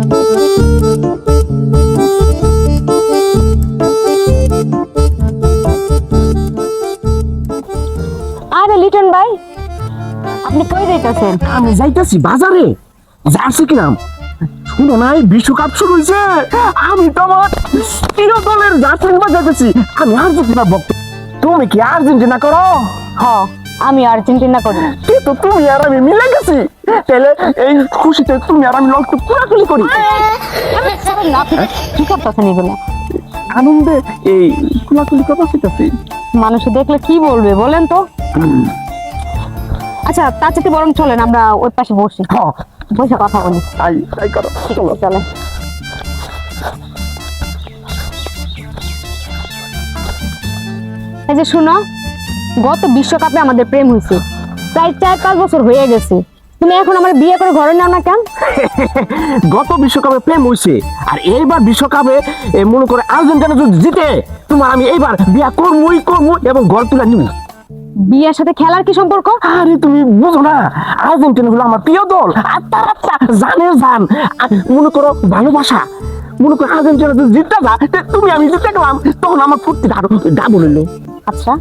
আরে লিটন ভাই, আপনি কই যাইতাছেন? আমি যাইতাছি বাজারে, জার্সি কিনাম। শুনো নাই, বিশ্বকাপ শুরু হয়েছে, আমি তো আমার প্রিয় দলের জার্সি কিনবা যাইতেছি। আমি আর্জেন্টিনা ভক্ত। তুমি কি আর্জেন্টিনা করো? হ, আমি আর্জেন্টিনা করি। কিন্তু তুমি আর আমি মিলে গেছি, তাহলে এই খুশিতে তুমি আর আমি একটু কোলাকুলি করি। না, কি করতেছেন এগুলো? আনন্দে এই কোলাকুলি কথা শিখতেছি। মানুষ দেখলে কি বলবে বলেন তো? আচ্ছা, তার চাইতে বরং চলেন আমরা ওই পাশে বসি, হ্যাঁ, বসে কথা বলি। তাই তাই করো, চলো। চলে। এই যে শুনো, গত বিশ্বকাপে আমাদের প্রেম হয়েছে, প্রায় 4-5 বছর হয়ে গেছে। তুমি এখন আমার বিয়ে করে ঘরে নাও না কেন? গত বিশ্বকাপে প্রেম হইছে, আর এইবার বিশ্বকাপে মনে করে আর্জেন্টিনা যদি জিতে, তোমার আমি এইবার বিয়া করবই এবং ঘর তুলে নিব। বিয়ের সাথে খেলার কি সম্পর্ক? আরে তুমি বুঝো না, আর্জেন্টিনা হলো আমার প্রিয় দল, আত্মার আত্মা, জানের জান। আর মনে করো ভালোবাসা, মনে করো আর্জেন্টিনা যদি জিততে যা, তুমি আমি জিতে গেলাম, তখন আমার ফুর্তিটা আরো ডাবল হইলো। আচ্ছা,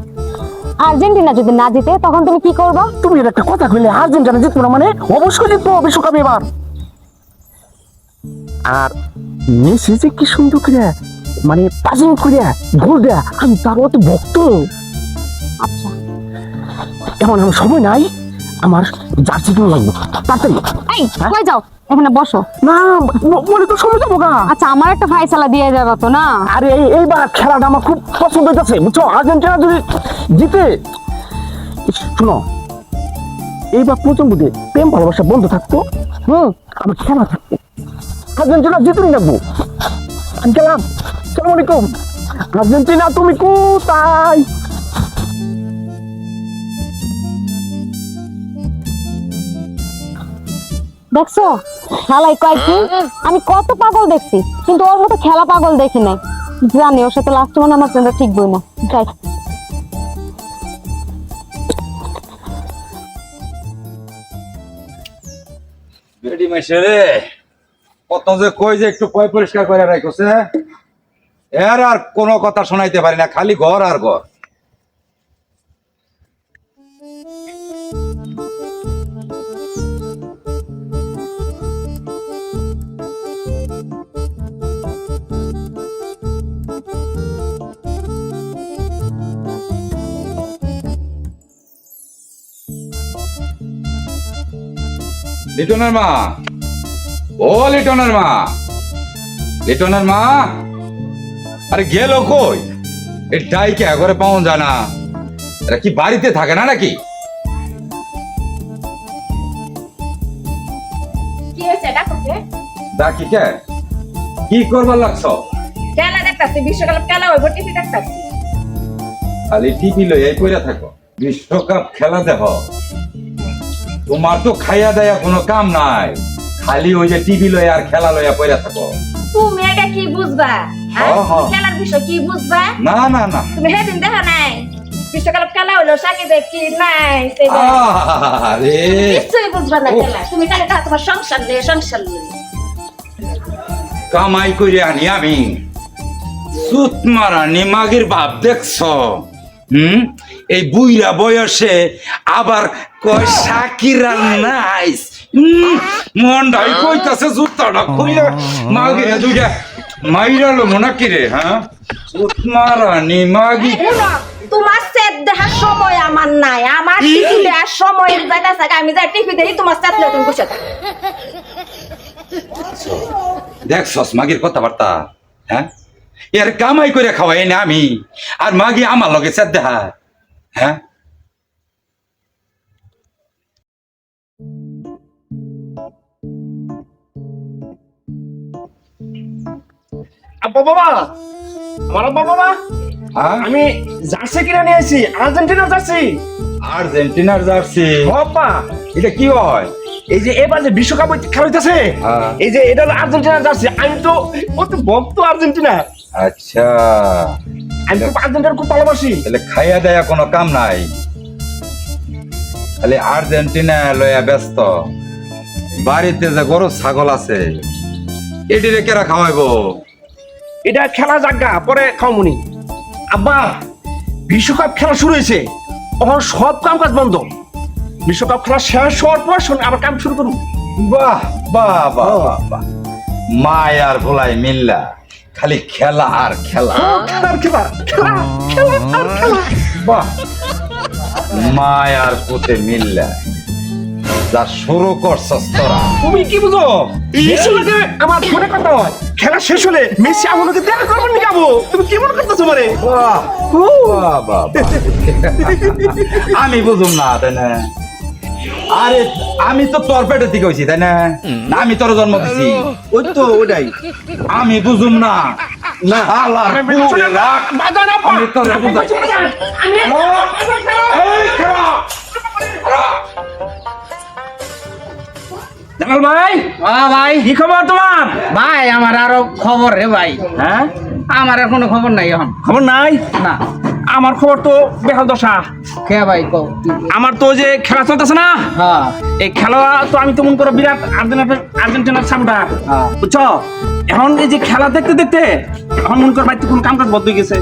আর্জেন্টিনা যদি না জিতে তখন তুমি কি করবা? তুমি এর একটা কথা কইলে, আর্জেন্টিনা জিতবো না মানে অবশ্যই জিতবো বিশ্বকাপ এবার। আর মেসি যে কি সুন্দর করে মানে পাসিং করে গোল দেয়া, আমি তার অত ভক্ত। আচ্ছা, এখন আমার সময় নাই, আমার জার্সি কিনে লাগবে তাড়াতাড়ি। এই কই যাও? এখানে বসো। না বলে তো সময় যাবো গা। আচ্ছা, আমার একটা ফাইসালা দিয়ে যাবা তো না? আরে এইবার খেলাটা আমার খুব পছন্দ হইতেছে, বুঝছো? আর্জেন্টিনা যদি জিতে, শুনো, এইবার প্রথম বুঝে প্রেম ভালোবাসা বন্ধ থাকতো, আমার খেলা থাকতো। আর্জেন্টিনা জিতুনি রাখবো। আমি গেলাম, সালাম আলাইকুম। আর্জেন্টিনা তুমি কোথায়? দেখছো খেলাই কয় কি? আমি কত পাগল দেখছি, কিন্তু ওর মতো খেলা পাগল দেখি নাই। জানি ওর সাথে লাস্ট মানে আমার ফ্রেন্ডটা ঠিক বই না। যাই। বেডি মাইশেরে কত যে কই যে একটু পয় পরিষ্কার করে রাখছে, এর আর কোনো কথা শোনাইতে পারি না, খালি ঘর আর ঘর। লিটনের মা, ও লিটনের মা, লিটনের মা, আরে গেল কই? এই ডাইকে ঘরে পাওয়া যায় না, এরা কি বাড়িতে থাকে না নাকি? কি হয়েছে ডাকো কে? ডাকি কে? কি করবার লাগছ? খেলা দেখতাছি, বিশ্বকাপ খেলা হইব, টিভি দেখতাছি। খালি টিভি লই এই কইরা থাকো, বিশ্বকাপ খেলা দেখো। তোমার তো খাইয়া দেয়া কোনো কাম নাই, খালি ওই যে টিভি লই আর খেলা লইয়া পইরা থাকো। তুমি এটা কি বুঝবা? হ্যাঁ? হ, হ। খেলার বিষয় কি বুঝবা? না না না, তুমি সেদিন দেখা নাই বিশ্বকাপ খেলা হইলো, সাকিবে কি নাই সেটা আরে কিছুই বুঝবা না। উফ। খেলা তুমি খালি তোমার সংসার নিয়ে সংসার নিয়ে কামাই করে আনি আমি, সুত মারানি মাগির ভাব দেখছ? এই বুইরা বয়সে আবার কয় শাকিরা নাইস, মনটাই কইতাছে জুতাটা খুইলা মাগিরে দুইটা মাইরালো মনে কি রে? হ্যাঁ, সুত মারানি মাগি। শুনো, তোমার সেট দেখার সময় আমার নাই, আমার টিভি দেখার সময় যাইতাছে। আমি যাই টিভি দেখি, তোমার সেট লয়ে তুমি বসে থাকো। দেখছস মাগির কথাবার্তা? হ্যাঁ, এর কামাই করে খাওয়াই না আমি, আর মাগি আমার লগে সেট দেখা। হ্যাঁ, আব্বা বাবা, আমার আব্বা বাবা, হ্যাঁ? আমি জার্সি কিনে নিয়েছি, আর্জেন্টিনার জার্সি। আর্জেন্টিনার জার্সি? বাবা, এটা কি হয়? এই যে এবার যে বিশ্বকাপ খেলা হইতাছে, হ্যাঁ। এই যে এটা হলো আর্জেন্টিনার জার্সি। আমি তো অত ভক্ত আর্জেন্টিনা, আচ্ছা, আমি খুব আর্জেন্টিনার খুব ভালোবাসি। তাহলে খাইয়া দেয়া কোনো কাম নাই, খালি আর্জেন্টিনা লইয়া ব্যস্ত। বাড়িতে যে গরু ছাগল আছে এটিরে কেরা খাওয়াইবো? এটা খেলা জাগা পরে খাওমুনি। আব্বা বিশ্বকাপ খেলা শুরু হয়েছে, তখন সব কাম কাজ বন্ধ। বিশ্বকাপ খেলা শেষ হওয়ার পর আবার কাম শুরু করুন। বাহ বাহ বাহ বাহ বাহ, মায়ার ভোলাই মিল্লা খালি খেলা আর খেলা। খেলার খেলা খেলা খেলা আর খেলা। বাহ, মায়ার পুতে মিল্লা যা শুরু করছস তোরা। তুমি কি বুঝো? মেসি লাগে আমার ফোনে কথা হয়, খেলা শেষ হলে মেসি আমাকে দেখা করবেন নি যাবো। তুমি কি মনে করতেছো মানে? বাহ বাহ বাহ বাহ। আমি বুঝুম না তাই না? আরে আমি তো তোর পেটে থেকে হয়েছি তাই না? না আমি তোর জন্ম দিছি। ওই তো ওটাই। আমি বুঝুম না। না আল্লাহ পুরে রাখ। আমি তোর বুঝাই। এই খেলা। জামাল ভাই, ভাই কি খবর তোমার? ভাই আমার আরো খবর রে ভাই। হ্যাঁ, আমার আর কোনো খবর নাই এখন। খবর নাই? না। আমার খবর তো বেহাল দশা। কে ভাই কও? আমার তো যে খেলা চলতেছে না, হ্যাঁ এই খেলা তো আমি তো মনে করো বিরাট আর্জেন্টিনার সাপোর্টার, হ্যাঁ। বুঝছো? এখন এই যে খেলা দেখতে দেখতে এখন মনে কর বাড়িতে কোনো কাম কাজ বন্ধ হয়ে গেছে।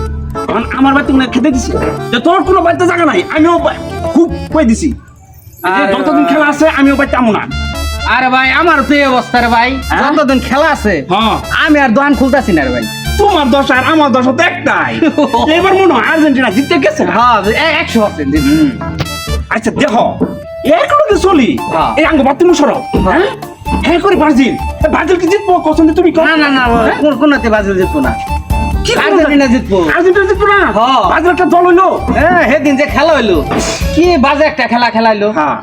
এখন আমার বাড়িতে মনে হয় খেতে দিছি যে তোর কোনো বাড়িতে জায়গা নাই, আমিও খুব কয়ে দিছি যে আরে যতদিন বাবা। খেলা আছে আমিও বাড়িতে আমো না। আরে ভাই আমার তো এই অবস্থা রে ভাই। হ্যাঁ? যতদিন খেলা আছে হ্যাঁ, আমি আর দোকান খুলতাছি না রে ভাই। তোমার দশা আর আমার দশা তো একটাই। এবার মনে হয় আর্জেন্টিনা জিততে গেছে না? হ্যাঁ 100%। আচ্ছা দেখো, এগুলো তো চলি হ্যাঁ। এই আঙ্গ বাতি মুশারফ, হ্যাঁ হ্যাঁ করে ব্রাজিল, ব্রাজিল কি জিতবো কখন তুমি কও? না না না কোনতে বাজিল জিতবো না। কি আর্জেন্টিনা জিতবো। আর্জেন্টিনা জিতবো না? হ্যাঁ। ব্রাজিল একটা দল হইলো। হ্যাঁ সেদিন যে খেলা হইলো কি বাজে একটা খেলা খেলাইলো। হ্যাঁ,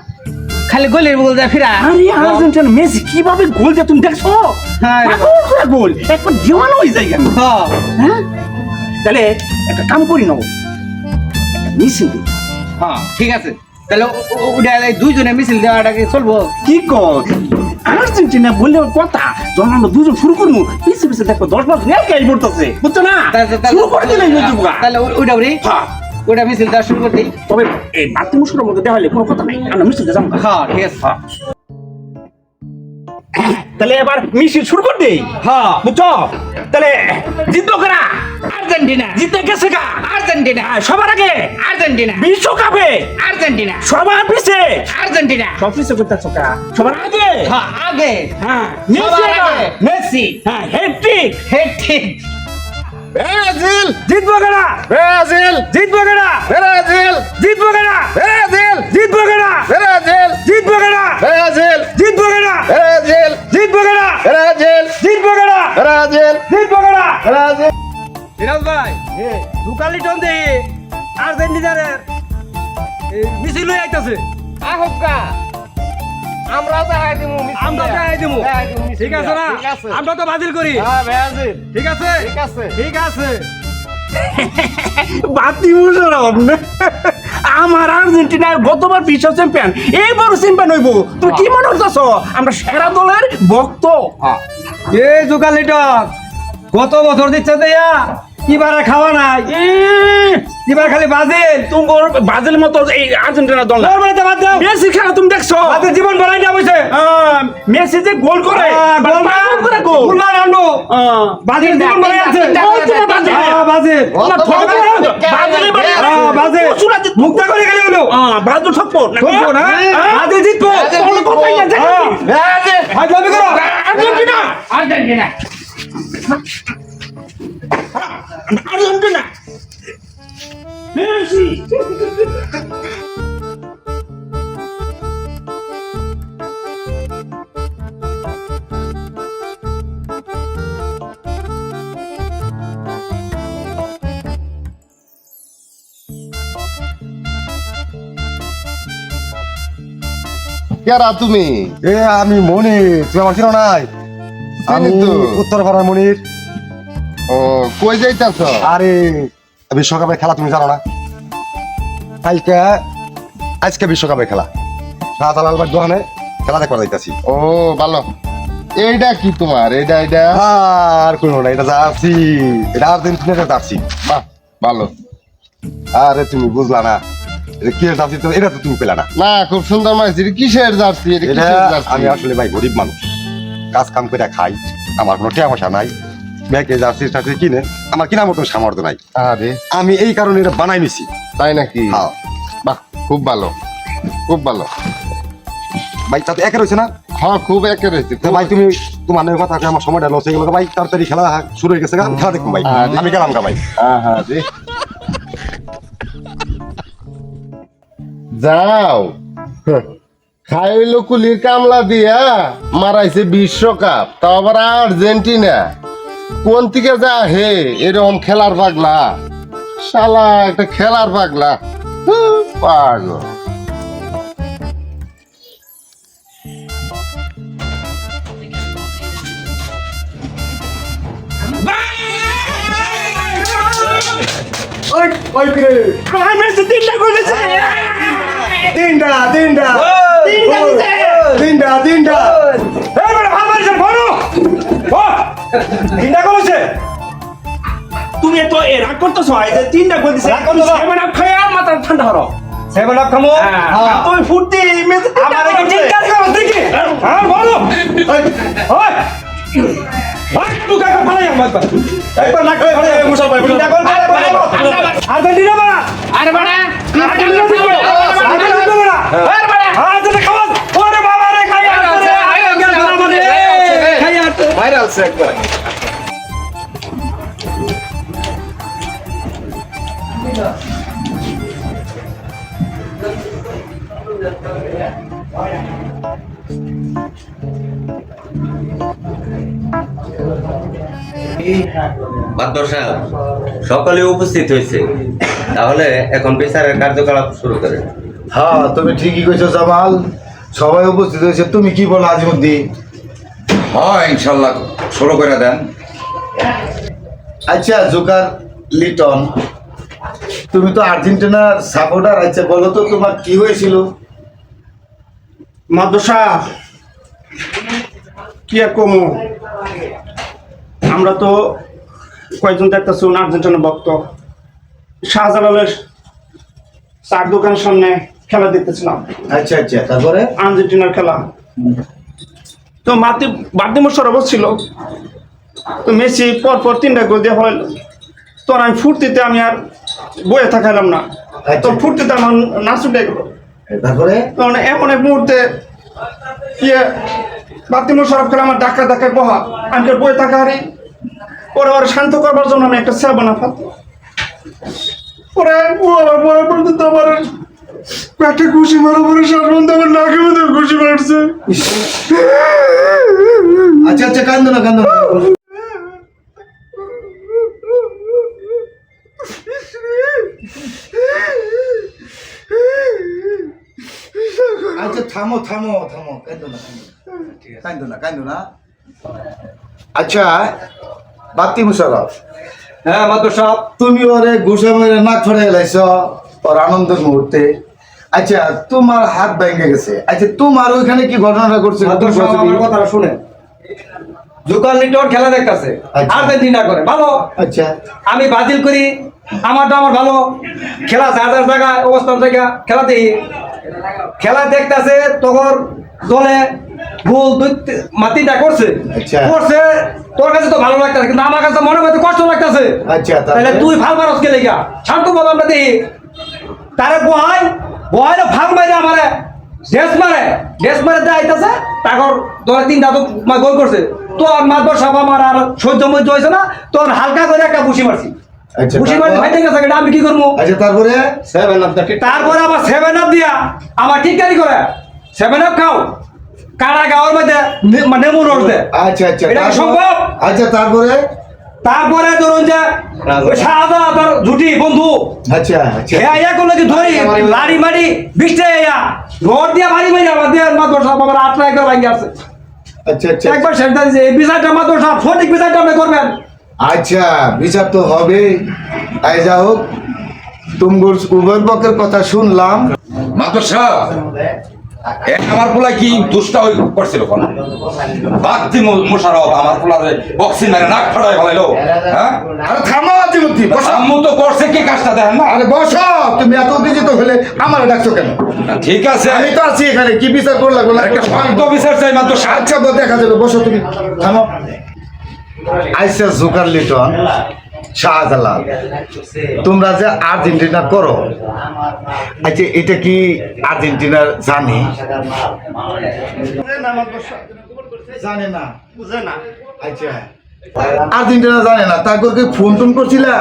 খালি গোলের বল যায় ফিরা। আরে আর্জেন্টিনা মেসি কিভাবে গোল দেয় তুমি দেখছো? হ্যাঁ রে পাগল করে গোল, একবার দিওয়ানা হয়ে যায় কেন? হ্যাঁ হ্যাঁ, তাহলে একটা কাম করি নাও, একটা মিছিল দিই। হ্যাঁ ঠিক আছে। তাহলে ওটা দুইজনে মিছিল দেওয়াটাকে চলবো। কি কর? আর্জেন্টিনা বললে কথা, যখন আমরা দুজন শুরু করবো পিছে পিছে দেখো 10-12 জন একাই পড়তেছে, বুঝছো না? শুরু করে দিলেই হয়ে যাবো গা। তাহলে ওইটা ওরে হ্যাঁ, ওটা মিছিল দেওয়া শুরু করতেই। তবে এই বাতি মুসুরের মধ্যে দেওয়া হলে কোনো কথা নাই, আমরা মিছিল যাবো। হ্যাঁ ঠিক আছে। তাহলে এবার মিছিল শুরু কর দেই। হ্যাঁ বুঝছো? তাহলে জিতবো কারা? আর্জেন্টিনা জিতে গেছে গা আর্জেন্টিনা সবার আগে, আর্জেন্টিনা বিশ্বকাপে আর্জেন্টিনা সবার পিছে, আর্জেন্টিনা। সব পিছে করতেছো কা সবার আগে। হ্যাঁ আগে হ্যাঁ, মেসি সবার আগে। আগে মেসি। হ্যাঁ, হ্যাটট্রিক। ঠিক। ব্রাজিল জিতবো কারা? ব্রাজিল জিতবো কারা? ব্রাজিল জিতবো কারা? ব্রাজিল জিতবো কারা? ব্রাজিল জিতবো কারা? ব্রাজিল জিতবো কারা? ব্রাজিল জিতবো কারা? ব্রাজিল জিতবো কারা? ব্রাজিল জিতবো কারা? ব্রাজিল। বিরাজ ভাই দুকালি টন দে আর্জেন্টিনার মিছিল হয়ে আইতাছে। আহকা আমরা তো হাই দিমু মিছিল। আমরা তো হাই দিমু। ঠিক আছে না? আমরা তো বাতিল করি। হ্যাঁ ব্রাজিল। ঠিক আছে? ঠিক আছে। ঠিক আছে। বাতি মুশারফ না? আমার আর্জেন্টিনা গতবার বিশ্ব চ্যাম্পিয়ন, এইবার চ্যাম্পিয়ন হইব। তুমি কি মনে করতেছো আমরা সেরা দলের ভক্ত? এই দুকালি টন কত বছর দিচ্ছে দেয়া এবারে খাওয়া নাই। এবার খালি বাজিল। তোমার ব্রাজিলের মতো এই আর্জেন্টিনা দল না। তোর বাদ দাও। মেসি খেলা তুমি দেখছো? বাজিল জীবন বানাই না বসে। মেসি যে গোল করে, গোল পাগল করে গোল। গোল না রান্ডো। বাজিল জীবন বানাই আছে। ওই তোমার ব্রাজিল। বাজিল। না, ঠকবো না। ব্রাজিলের বাড়ি আছে। বাজিল। পশুরা জিতবো। মুক্তা করে গেলে হলো। ব্রাজিল ঠকবো নাকি? ঠকবো না? বাজিল জিতবো। কোনো কথাই না, জানি। ব্রাজিল। ফাজলামি করো। আর্জেন্টিনা। আর্জেন্টিনা। আর্জেন্টিনা। মেসি। কেরা তুমি? এ আমি মনির, তুই আমার চিনো নাই? আমি চিনি তো। উত্তর পাড়ার মনির। ও কই যাইতাছ? আরে বিশ্বকাপের খেলা তুমি জানো না? আজকে বিশ্বকাপের খেলা শাহজালাল ভাই দোকানে খেলা দেখবার যাইতাছি। ও ভালো। এইটা কি তোমার? এইটা আর কোনো না, এটা জার্সি, এটা আর্জেন্টিনার জার্সি। বাহ ভালো। আরে তুমি বুঝলা না, এটা কি জার্সি? তো এটা তো তুমি পেলা না। না খুব সুন্দর মাছ। এটা কিসের জার্সি? এটা এটা কিসের জার্সি? আমি আসলে ভাই গরিব মানুষ, কাজ কাম করে খাই, আমার কোনো টাকা পয়সা নাই, ব্যাংকে জার্সি টার্সি কিনে আমার কেনার মতো সামর্থ্য নাই। আরে আমি এই কারণে এটা বানাই নিছি। তাই নাকি? হ্যাঁ। বাহ, খুব ভালো, খুব ভালো। ভাই তাতে একে রয়েছে না? হ্যাঁ, খুব একে রয়েছে। তো ভাই তুমি তোমার নয় কথা আমার সময়টা লস হয়ে গেল ভাই, তাড়াতাড়ি খেলা শুরু হয়ে গেছে গা, খেলা দেখুন ভাই। আমি গেলাম গা ভাই। আরে যাও, খাইলো কুলির কামলা দিয়া মারাইছে বিশ্বকাপ, তাও আবার আর্জেন্টিনা। কোন থেকে যা হে এরকম খেলার পাগলা, শালা একটা খেলার পাগলা। পাগল। তুমি তো এ রাগ করতেছো, এই যে তিনটা গোল দিছে, সেভেন আপ খায়া মাথা ঠান্ডা হলো। সেভেন আপ খামো, তুমি ফুর্তি আমারে কি চিন্তা করো দেখি। হ্যাঁ বলো, ওই ভাই তুই কাকা ভালো আমার বাবা একবার না করে ভালো মুসল ভাই তিনটা গোল করে আর্জেন্টিনা বাড়া। আরে বাড়া আর্জেন্টিনা দিবো, আর্জেন্টিনা বাড়া। আরে বাড়া আর্জেন্টিনা খাওয়া। ওরে বাবা রে খাইয়া আছে, আইও গেল আমাদের খাইয়া আছে ভাইরাল সে একবার। মাদ্দর সাহেব সকলে উপস্থিত হয়েছে, তাহলে এখন বিচারের কার্যকলাপ শুরু করেন। হ্যাঁ, তুমি ঠিকই কইছো জামাল, সবাই উপস্থিত হয়েছে। তুমি কি বলো আজিমুদ্দিন? হয় ইনশাল্লাহ শুরু করে দেন। আচ্ছা জোকার লিটন, তুমি তো আর্জেন্টিনার সাপোর্টার, আচ্ছা বলো তো তোমার কি হয়েছিল? মাদ্রাসা কি আর কমু, আমরা তো কয়েকজন দেখতেছি আর্জেন্টিনা ভক্ত। শাহজালালের চার দোকানের সামনে খেলা দেখতেছিলাম। আচ্ছা আচ্ছা, তারপরে? আর্জেন্টিনার খেলা তো বাদ্দি মোশারফ ছিল, তো মেসি পর পর তিনটা গোল দিয়ে হল। তো আমি ফুর্তিতে আমি আর বয়ে থাকাইলাম না, তো ফুর্তিতে আমার নাচ উঠে গেল। তারপরে? তখন এমন এক মুহূর্তে ইয়ে বাদ্দি মোশারফ খেলা আমার ডাক্কা ডাক্কা বহা, আমি আর বয়ে থাকা হারি। পরে ওর শান্ত করবার জন্য আমি একটা সেবনা ফাত, পরে ও আবার পরে পর্যন্ত আমার একটা খুশি মারা পরে সাধারণত আমার নাকে মধ্যে খুশি মারছে। আচ্ছা আচ্ছা, কান্দো না কান্দো না। আচ্ছা থামো থামো থামো, কান্দো না কান্দো না কান্দো না। আচ্ছা বাতি মুশারফ, হ্যাঁ মাত্র সাহেব, তুমি ওরে ঘুষে মেরে নাক ছড়াই লাইছ ওর আনন্দের মুহূর্তে। আচ্ছা তোমার হাত ভেঙে গেছে, আচ্ছা তোমার ওইখানে কি ঘটনাটা করছে? কথাটা শুনে জোকার লিটন খেলা দেখতেছে, আচ্ছা। আর্জেন্টিনা করে ভালো, আচ্ছা আমি ব্রাজিল করি, আমার ভালো খেলা যার যার জায়গায় অবস্থান থেকে খেলা দেখি। খেলা দেখতেছে তখন দলে গোল তিনটা করছে, আচ্ছা। করছে তোর কাছে তো ভালো লাগতেছে, কিন্তু আমার কাছে মনে করতে কষ্ট লাগতেছে। আচ্ছা, তারপরে? তাহলে তুই ভাল পারস কে লেগা শান্ত বল, আমরা দেখি তারে বহাই বহাইলে ভাগ মারে আমারে ড্রেস মারে দেয় আইতাছে, তারপর দলে তিনটা তো গোল করছে। তোর মাতবর সাহেব আমার আর সহ্য মহ্য হয়েছে না, তোর হালকা করে একটা বুসি মারছি। আচ্ছা, বুসি মারছি ফাইটিং গেছে, এটা আমি কি করবো? আচ্ছা তারপরে? তারপরে আবার 7 আপ দিয়া আমার ঠিক কারি করে 7 আপ খাও, কারা গাওয়ার মধ্যে নেমু রস দেয়। আচ্ছা আচ্ছা, এটা কি তারপর? সম্ভব? আচ্ছা তারপরে? তারপরে ধরুন যে শাহজাহান তার জুটি বন্ধু আচ্ছা আচ্ছা, ইয়া করলে কি ধরি লাড়ি মারি বিশটা ইয়া রড দিয়া ভারী মারি আমার দিয়ে মাতবর সাহেব আমার 8 একবার ভাঙে আছে। আচ্ছা আচ্ছা একবার সেটা দিয়েছে, এই বিচারটা মাতবর সাহেব সঠিক বিচারটা আপনি করবেন। আচ্ছা, বিচার তো হবে। তাই যা হোক, তুমগুর উভয় পক্ষের কথা শুনলাম। মাদ্রাসা আমার পোলা কি দুষ্টা হয়ে করছিল কোন বাদ্দি মোশারফ আমার পোলারে বক্সিং মেরে নাক ফাটাই ফেলাইলো। হ্যাঁ আরে থামো আজিমুদ্দি, বসো। আম্মু তো করছে কি কাজটা দেখেন না? আরে বসো, তুমি এত উত্তেজিত হলে আমার ডাকছো কেন? ঠিক আছে আমি তো আছি এখানে, কি বিচার করলা? একটা শান্ত বিচার চাই মাদ্রাসা। আচ্ছা দেখা যাবে, বসো তুমি, থামো। আইসা জোকার লিটন শাহজালাল তোমরা যে আর্জেন্টিনা করো, আচ্ছা এটা কি আর্জেন্টিনার জানে? জানে না, বুঝে না। আচ্ছা আর্জেন্টিনা জানে না, তারপর কি ফোন টোন করছিলা?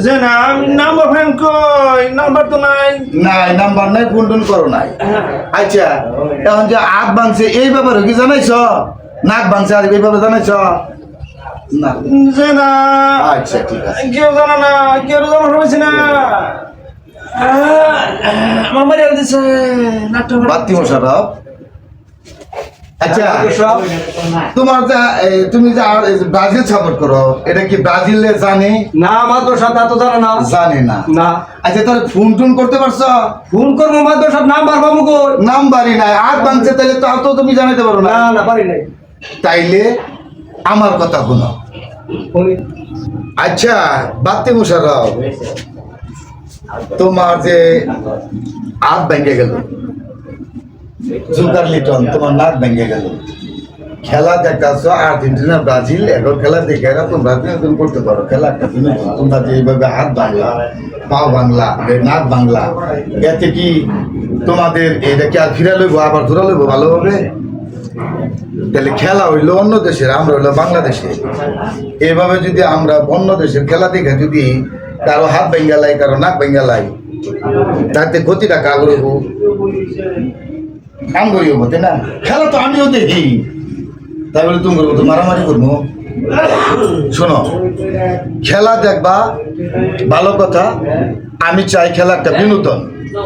যে না নাম্বার ফ্যান কই, নাম্বার তো নাই। নাই, নাম্বার নাই, ফোন টোন করো নাই। আচ্ছা এখন যে হাত ভাঙছে এই ব্যাপারে কি জানাইছ? নাক ভাঙছে আর এই ব্যাপারে জানাইছ না? যে না আচ্ছা ঠিক আছে। কেউ জানা না, কেউ জানা হয়েছে না। আমার বাড়ি দিছে নাটক বাতি মোশারফ, আচ্ছা তোমার যে তুমি যে ব্রাজিল সাপোর্ট করো, এটা কি ব্রাজিলে জানে? না মাদ্রাসা তা তো জানা না। জানে না। না আচ্ছা তাহলে ফোন টোন করতে পারছো? ফোন করবো মাদ্রাসা নাম্বার পাবো কই? নাম্বারই নাই, হাত ভাঙছে, তাহলে তাও তো তুমি জানাইতে পারো না। না না পারি নাই। তাইলে আমার কথা শোনো। ফোনে আচ্ছা বাতি মোশারফ, তোমার যে হাত ভেঙে গেল, জোকার লিটন তোমার নাক ভেঙে গেল, খেলা দেখাচ্ছ আর্জেন্টিনা ব্রাজিল, এখন খেলা দেখে এরা তোমরা বিনোদন করতে পারো। খেলা একটা বিনোদন, তোমরা যে এইভাবে হাত বাংলা, পাও বাংলা, নাক বাংলা, এতে কি তোমাদের এটা কি আর ফিরা লইব, আবার ধরা লইব ভালোভাবে? তাহলে খেলা হইলো অন্য দেশের, আমরা হইলো বাংলাদেশে। এভাবে যদি আমরা অন্য দেশের খেলা দেখে যদি কারো হাত ভেঙে লাই, কারো নাক ভেঙে লাই, তাতে ক্ষতিটা কার করবো? কাম করি হবো, তাই না? খেলা তো আমিও দেখি, তাই বলে তুমি করবো তো মারামারি করবো? শোনো, খেলা দেখবা ভালো কথা, আমি চাই খেলা একটা বিনোদন,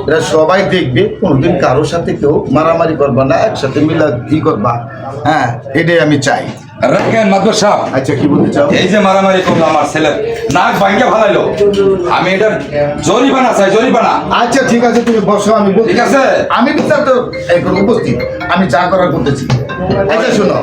এটা সবাই দেখবে, কোনোদিন কারোর সাথে কেউ মারামারি করবা না, একসাথে মিলা কি করবা, হ্যাঁ এটাই আমি চাই। রাখেন মাদবর সাহেব, আচ্ছা কি বলতে চাও? এই যে মারামারি করলো আমার ছেলে, নাক ভাঙ্গা ফালাইলো, আমি এটার জরিমানা চাই, জরিমানা। আচ্ছা ঠিক আছে, তুমি বসো, আমি বলছি। ঠিক আছে। আমি বিচার তো এখন উপস্থিত, আমি যা করার করতেছি। আচ্ছা শোনো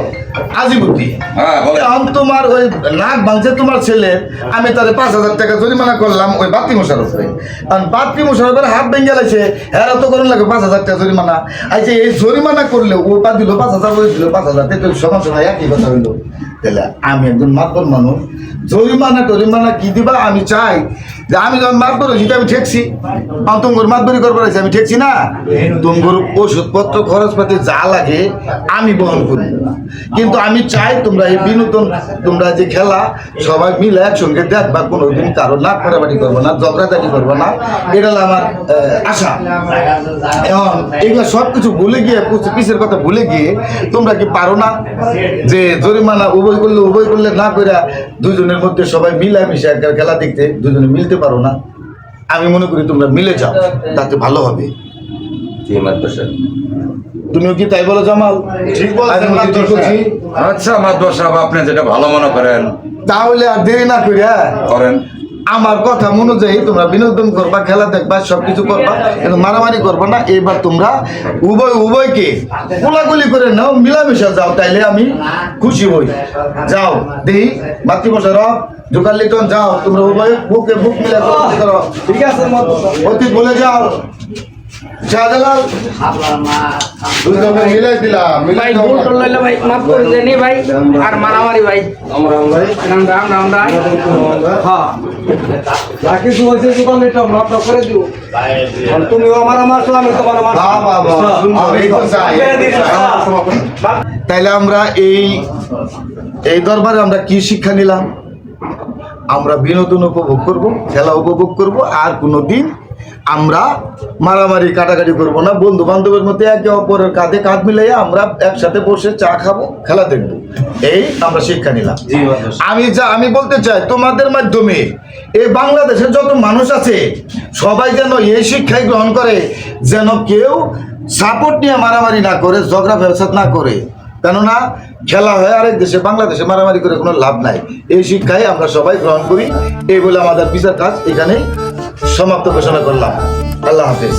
আজিবুদ্দি, হ্যাঁ বলো। এখন তোমার ওই নাক ভাঙছে তোমার ছেলে, আমি তারে 5,000 টাকা জরিমানা করলাম ওই বাতি মোশারফে, কারণ বাতি মোশারফের হাত ভেঙে গেছে, এরা তো করুন লাগে 5,000 টাকা জরিমানা। আচ্ছা এই জরিমানা করলে ও পা দিল 5,000, ওই দিল 5,000, তো সমস্যা নাই, একই কথা হইলো। তাহলে আমি একজন মাতবর মানুষ, জরিমানা কি দিবা? আমি চাই যে আমি যখন মাতবর হয়েছি আমি ঠেকছি, তোমার মাতবরি করবার আছে, আমি ঠেকছি না? তোমার ওষুধপত্র খরচপাতি যা লাগে আমি বহন করি, কিন্তু আমি চাই তোমরা এই বিনোদন, তোমরা যে খেলা সবাই মিলে একসঙ্গে দেখবা, কোনোদিন কারো নাক ফাটাফাটি করবো না, ঝগড়াঝাটি করবো না, এটা হলো আমার আশা। এখন এগুলো সব কিছু ভুলে গিয়ে, পিছের কথা ভুলে গিয়ে তোমরা কি পারো না যে জরিমানা উভয় করলে না করে দুজনের মধ্যে সবাই মিলামিশে একটা খেলা দেখতে দুজনে মিলতে পারো না? আমি মনে করি তোমরা মিলে যাও, তাতে ভালো হবে। জি মাদ্রাসা তুমিও কি তাই বলো জামাল? ঠিক বলছি। আচ্ছা মাদবর সাহেব, আপনি যেটা ভালো মনে করেন তাহলে আর দেরি না করে করেন। আমার কথা অনুযায়ী তোমরা বিনোদন করবা, খেলা দেখবা, সবকিছু করবা, কিন্তু মারামারি করবা না। এবার তোমরা উভয়কে গোলাগুলি করে নাও, মিলামিশা যাও, তাইলে আমি খুশি হই। যাও দেই বাতি মোশারফ, জোকার লিটন, যাও তোমরা উভয় বুকে বুক মিলে করো। ঠিক আছে অতীত বলে যাও। শাহজালাল দুজনে মিলাই দিলাম, ভাই ভুল করে লইলে ভাই মাফ করে দেনি ভাই, আর মারামারি ভাই আমরা হ্যাঁ বাকি তো হইছে দোকান এটা মাফ করে দিও। তুমিও আমার মারছো, আমি তোমার মারছি। আমি তো চাই। তাইলে আমরা এই দরবারে আমরা কি শিক্ষা নিলাম? আমরা বিনোদন উপভোগ করব, খেলা উপভোগ করব, আর কোনোদিন আমরা মারামারি কাটাকাটি করব না। বন্ধু বান্ধবের মধ্যে একে অপরের কাঁধে কাঁধ মিলাইয়া আমরা একসাথে বসে চা খাবো, খেলা দেখবো, এই আমরা শিক্ষা নিলাম। আমি বলতে চাই তোমাদের মাধ্যমে এই বাংলাদেশের যত মানুষ আছে সবাই যেন এই শিক্ষাই গ্রহণ করে, যেন কেউ সাপোর্ট নিয়ে মারামারি না করে, ঝগড়া ফেসাদ না করে। কেননা খেলা হয় আরেক দেশে, বাংলাদেশে মারামারি করে কোনো লাভ নাই। এই শিক্ষাই আমরা সবাই গ্রহণ করি। এই বলে আমাদের বিচার কাজ এখানে সমাপ্ত ঘোষণা করলাম। আল্লাহ হাফেজ।